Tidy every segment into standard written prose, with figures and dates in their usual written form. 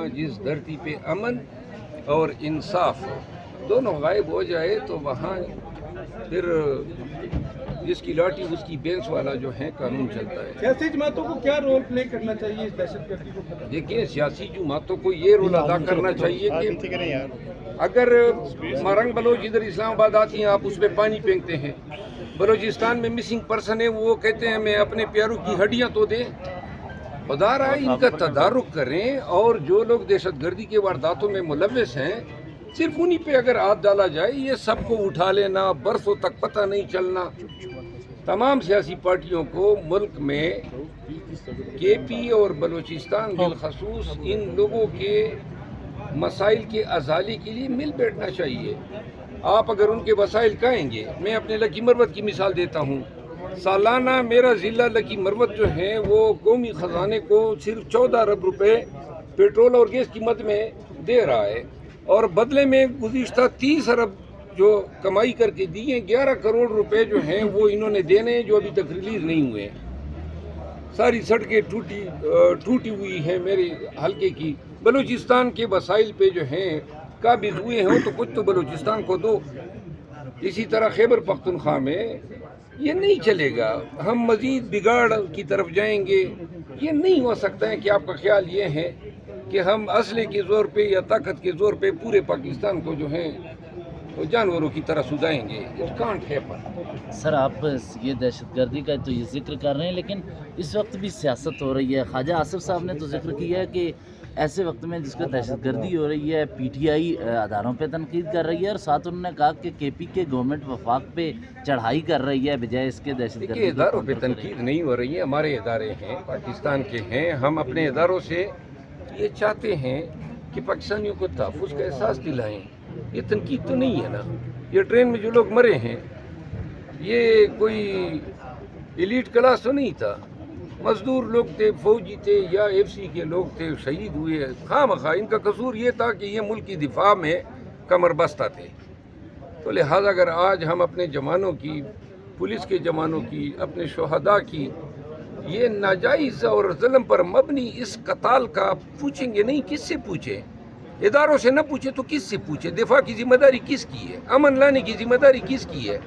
जिस धरती पे अमन और इंसाफ दोनों गायब हो जाए तो वहाँ फिर जिसकी लाठी उसकी बेंस वाला जो है कानून चलता है। सियासी जमातों को क्या रोल प्ले करना चाहिए इस दहशतगर्दी को खत्म? देखिए, सियासी जमातों को ये रोल अदा करना चाहिए कि अगर मरंग बलोच इधर इस्लामाबाद आती हैं, आप उस पर पानी फेंकते हैं। बलूचिस्तान में मिसिंग पर्सन है, वो कहते हैं मैं अपने प्यारों की हड्डियां तो दे। खुदा रहा इनका तदारुक करें, और जो लोग दहशतगर्दी के वारदातों में मुलव्वस हैं सिर्फ उन्हीं पे अगर हाथ डाला जाए, ये सबको उठा लेना, बरसों तक पता नहीं चलना। तमाम सियासी पार्टियों को मुल्क में केपी और बलूचिस्तान बिलखसूस इन लोगों के मसाइल के अजाले के लिए मिल बैठना चाहिए। आप अगर उनके वसाइल कहेंगे, मैं अपने लकी मरवत की मिसाल देता हूँ। सालाना मेरा ज़िला लकी मरवत जो है वो कौमी ख़जाने को सिर्फ 14 अरब रुपए पेट्रोल और गैस की मद में दे रहा है, और बदले में गुज़िश्ता 30 अरब जो कमाई करके दिए 11 करोड़ रुपए जो हैं वो इन्होंने देने हैं, जो अभी तक रिलीज़ नहीं हुए। सारी सड़कें टूटी हुई हैं मेरे हल्के की। बलूचिस्तान के वसाइल पे जो हैं काबिज हुए हों तो कुछ तो बलूचिस्तान को दो। इसी तरह खैबर पख्तूनख्वा में ये नहीं चलेगा, हम मज़ीद बिगाड़ की तरफ जाएंगे। ये नहीं हो सकता है कि आपका ख्याल ये है कि हम असले के ज़ोर पे या ताकत के ज़ोर पे पूरे पाकिस्तान को जो है वो जानवरों की तरह सुधाएंगे। It can't happen. सर, आप ये दहशतगर्दी का तो ये जिक्र कर रहे हैं, लेकिन इस वक्त भी सियासत हो रही है। ख्वाजा आसिफ साहब ने तो जिक्र किया है कि ऐसे वक्त में जिसका दहशतगर्दी हो रही है, पीटीआई अदारों पे तनकीद कर रही है, और साथ उन्होंने कहा कि केपी के गवर्नमेंट वफाक पे चढ़ाई कर रही है बजाय इसके दहशतगर्दी के इदारों पे तनकीद नहीं हो रही है। हमारे इदारे हैं, पाकिस्तान के हैं। हम अपने इदारों से ये चाहते हैं कि पाकिस्तानियों को तहफ़्फ़ुज़ का एहसास दिलाएं। ये तनकीद तो नहीं है ना। ये ट्रेन में जो लोग मरे हैं ये कोई एलीट क्लास तो नहीं था, मजदूर लोग थे, फौजी थे या एफसी के लोग थे, शहीद हुए। खामखा इनका कसूर ये था कि ये मुल्क की दिफा में कमर बस्ता थे। तो लिहाजा अगर आज हम अपने जवानों की, पुलिस के जवानों की, अपने शोहदा की ये नाजायज़ और ज़ुल्म पर मबनी इस कताल का पूछेंगे नहीं, किससे पूछे? इदारों से न पूछे तो किससे पूछे? दिफा की जिम्मेदारी किसकी है? अमन लाने की जिम्मेदारी किसकी है?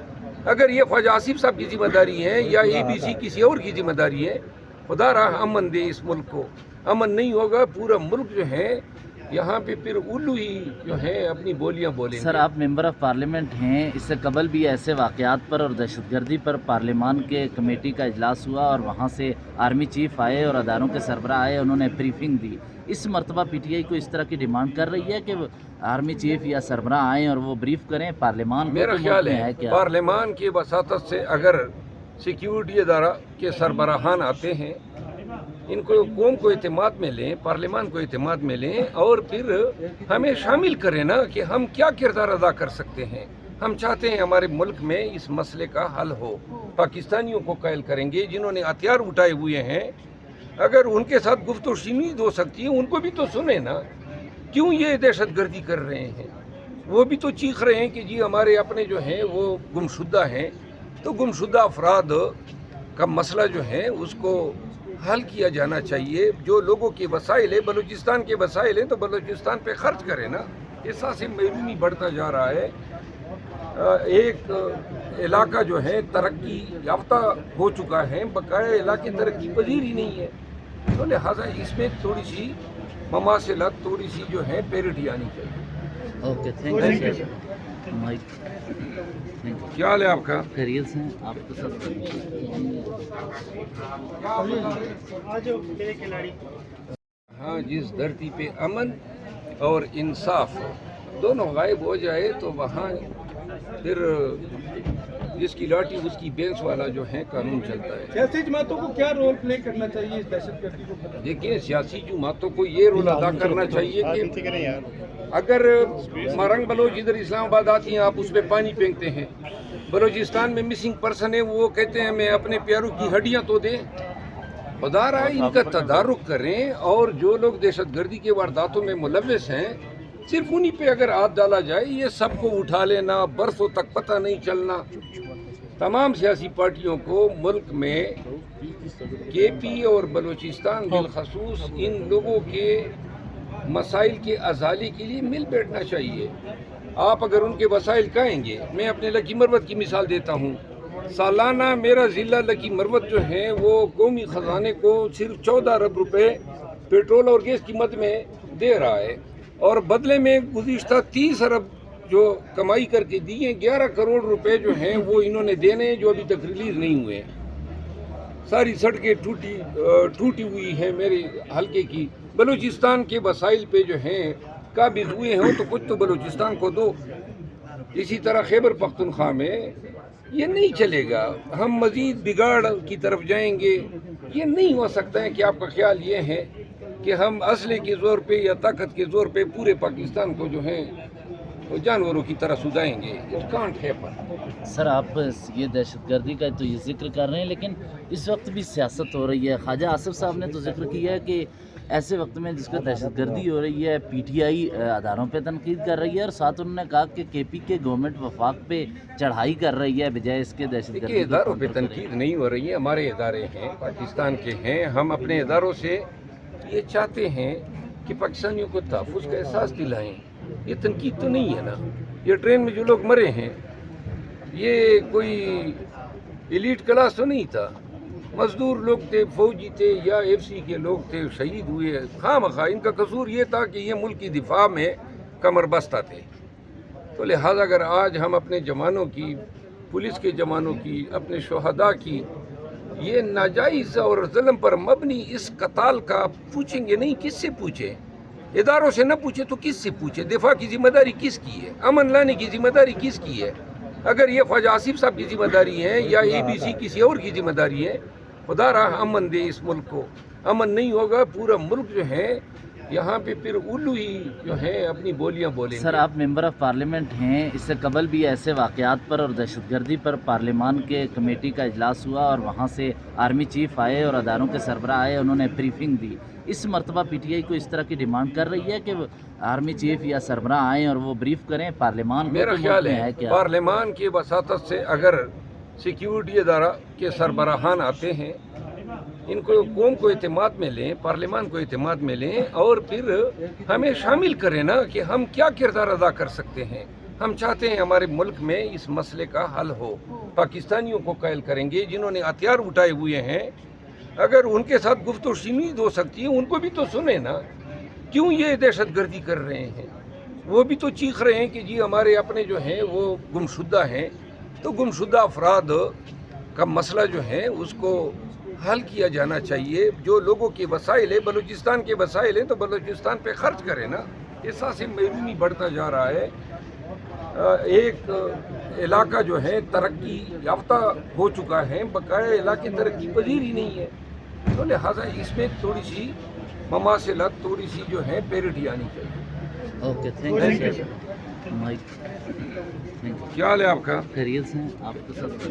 अगर ये ख्वाजा आसिफ साहब की जिम्मेदारी है या ABC किसी और की जिम्मेदारी है, खुदा रहा अमन दे इस मुल्क को। अमन नहीं होगा, पूरा मुल्क जो है यहाँ पे फिर उल्लू ही जो है अपनी बोलियाँ बोलेंगे। सर, आप मेंबर ऑफ पार्लियामेंट हैं, इससे कबल भी ऐसे वाक़यात पर और दहशतगर्दी पर पार्लियामान के कमेटी का इजलास हुआ और वहाँ से आर्मी चीफ आए और अदारों के सरबराह आए, उन्होंने ब्रीफिंग दी। इस मरतबा पीटीआई को इस तरह की डिमांड कर रही है कि आर्मी चीफ या सरबराह आएँ और वो ब्रीफ करें पार्लियामान को। मेरा ख्याल है क्या पार्लियामान के वसातत से अगर सिक्योरिटी अदारा के सरबराहान आते हैं, इनको कौम को एतमाद में लें, पार्लियामान को एतमाद में लें, और फिर हमें शामिल करें ना कि हम क्या किरदार अदा कर सकते हैं। हम चाहते हैं हमारे मुल्क में इस मसले का हल हो। पाकिस्तानियों को कायल करेंगे जिन्होंने हथियार उठाए हुए हैं, अगर उनके साथ गुफ्तगू शीनीद हो सकती है, उनको भी तो सुने ना। क्यों ये दहशतगर्दी कर रहे हैं? वो भी तो चीख रहे हैं कि जी हमारे अपने जो हैं वो गुमशुदा हैं। तो गुमशुदा अफराद का मसला जो है उसको हल किया जाना चाहिए। जो लोगों के वसाइल है, बलूचिस्तान के वसाइल हैं, तो बलूचिस्तान पे खर्च करें ना। एहसास महरूमी बढ़ता जा रहा है। एक इलाका जो है तरक्की याफ्ता हो चुका है, बकाया इलाके तरक्की पजीर ही नहीं है। तो लिहाजा इसमें थोड़ी सी ममासिलत, थोड़ी सी जो है पैरिटी आनी चाहिए। Okay, thank you. क्या हाल है आपका? खैरियत से हैं? आपके साथ हाँ, जिस धरती पे अमन और इंसाफ दोनों गायब हो जाए तो वहाँ फिर जिसकी लाठी उसकी बेंस वाला जो है कानून चलता है। सियासी जमातों को क्या रोल प्ले करना चाहिए इस दहशतगर्दी को खत्म? देखिए, सियासी जमातों को ये रोल अदा करना चाहिए कि अगर मरंग बलोच इधर इस्लामाबाद आती हैं, आप उस पर पानी फेंकते हैं। बलूचिस्तान में मिसिंग पर्सन है, वो कहते हैं मैं अपने प्यारों की हड्डियां तो दे। खुदा रहा इनका तदारुक करें, और जो लोग दहशतगर्दी के वारदातों में मुलव्वस हैं सिर्फ उन्हीं पे अगर हाथ डाला जाए, ये सबको उठा लेना, बरसों तक पता नहीं चलना। तमाम सियासी पार्टियों को मुल्क में केपी और बलूचिस्तान बिलखसूस इन लोगों के مسائل کے ازالے کے لیے مل بیٹھنا چاہیے. آپ اگر ان کے وسائل کہیں گے، میں اپنے لکی مروت کی مثال دیتا ہوں. سالانہ میرا ضلع لکی مروت جو ہے وہ قومی خزانے کو صرف 14 ارب روپے پیٹرول اور گیس قیمت میں دے رہا ہے، اور بدلے میں گزشتہ 30 ارب جو کمائی کر کے دی ہیں، 11 کروڑ روپے جو ہیں وہ انہوں نے دینے ہیں جو ابھی تک ریلیز نہیں ہوئے. ساری سڑکیں ٹوٹی ہوئی ہیں میرے حلقے کی. بلوچستان کے وسائل پہ جو ہیں قابض ہوئے ہیں تو کچھ تو بلوچستان کو دو. اسی طرح خیبر پختونخوا میں یہ نہیں چلے گا، ہم مزید بگاڑ کی طرف جائیں گے. یہ نہیں ہو سکتا ہے کہ آپ کا خیال یہ ہے کہ ہم اسلحے کے زور پہ یا طاقت کے زور پہ پورے پاکستان کو جو ہے وہ جانوروں کی طرح سدائیں گے. It can't happen. سر آپ یہ دہشت گردی کا تو یہ ذکر کر رہے ہیں، لیکن اس وقت بھی سیاست ہو رہی ہے. خواجہ آصف صاحب نے تو ذکر کیا ہے کہ ایسے وقت میں جس کو دہشت گردی ہو رہی ہے، پی ٹی آئی اداروں پہ تنقید کر رہی ہے، اور ساتھ انہوں نے کہا کہ کے پی کے گورنمنٹ وفاق پہ چڑھائی کر رہی ہے بجائے اس کے دہشت گردی. دیکھیے، اداروں پہ تنقید نہیں ہو رہی ہے. ہمارے ادارے ہیں، پاکستان کے ہیں. ہم اپنے اداروں سے یہ چاہتے ہیں کہ پاکستانیوں کو تحفظ کا احساس دلائیں. یہ تنقید تو نہیں ہے نا. یہ ٹرین میں جو لوگ مرے ہیں یہ کوئی ایلیٹ کلاس تو نہیں تھا. مزدور لوگ تھے، فوجی تھے، یا ایف سی کے لوگ تھے، شہید ہوئے. خواہ مخواہ ان کا قصور یہ تھا کہ یہ ملک کی دفاع میں کمر بستہ تھے. تو لہٰذا اگر آج ہم اپنے جوانوں کی، پولیس کے جوانوں کی، اپنے شہداء کی یہ ناجائز اور ظلم پر مبنی اس قتال کا پوچھیں گے نہیں، کس سے پوچھیں؟ اداروں سے نہ پوچھے تو کس سے پوچھے؟ دفاع کی ذمہ داری کس کی ہے؟ امن لانے کی ذمہ داری کس کی ہے؟ اگر یہ خواجہ آصف صاحب کی ذمہ داری ہے یا اے بی سی کسی اور کی ذمہ داری ہے، خدا راہ امن دے اس ملک کو. امن نہیں ہوگا پورا ملک جو ہے یہاں پہ پھر الو ہی جو ہے اپنی بولیاں بولیں گے. سر آپ ممبر آف پارلیمنٹ ہیں، اس سے قبل بھی ایسے واقعات پر اور دہشت گردی پر پارلیمان کے کمیٹی کا اجلاس ہوا اور وہاں سے آرمی چیف آئے اور اداروں کے سربراہ آئے، انہوں نے بریفنگ دی. اس مرتبہ پی ٹی آئی کو اس طرح کی ڈیمانڈ کر رہی ہے کہ آرمی چیف یا سربراہ آئیں اور وہ بریف کریں پارلیمان کو. میرا خیال ہے پارلیمان کی وساطت سے اگر سیکیورٹی ادارہ کے سربراہان آتے ہیں، ان کو قوم کو اعتماد میں لیں، پارلیمان کو اعتماد میں لیں، اور پھر ہمیں شامل کریں نا کہ ہم کیا کردار ادا کر سکتے ہیں. ہم چاہتے ہیں ہمارے ملک میں اس مسئلے کا حل ہو. پاکستانیوں کو قائل کریں گے جنہوں نے ہتھیار اٹھائے ہوئے ہیں. اگر ان کے ساتھ گفت و شنید ہو سکتی ہے، ان کو بھی تو سنیں نا. کیوں یہ دہشت گردی کر رہے ہیں؟ وہ بھی تو چیخ رہے ہیں کہ جی ہمارے اپنے جو ہیں وہ گمشدہ ہیں. تو گمشدہ افراد کا مسئلہ جو ہے اس کو حل کیا جانا چاہیے. جو لوگوں کے وسائل ہیں، بلوچستان کے وسائل ہیں، تو بلوچستان پہ خرچ کریں نا. احساس محرومی بڑھتا جا رہا ہے. ایک علاقہ جو ہے ترقی یافتہ ہو چکا ہے، بقایا علاقے ترقی پذیر ہی نہیں ہے. تو لہٰذا اس میں تھوڑی سی مماثلت، تھوڑی سی جو ہے پیریٹی آنی چاہیے. Okay, thank you. کیا حال ہے آپ کا؟ خیریت سے ہیں آپ کے ساتھ؟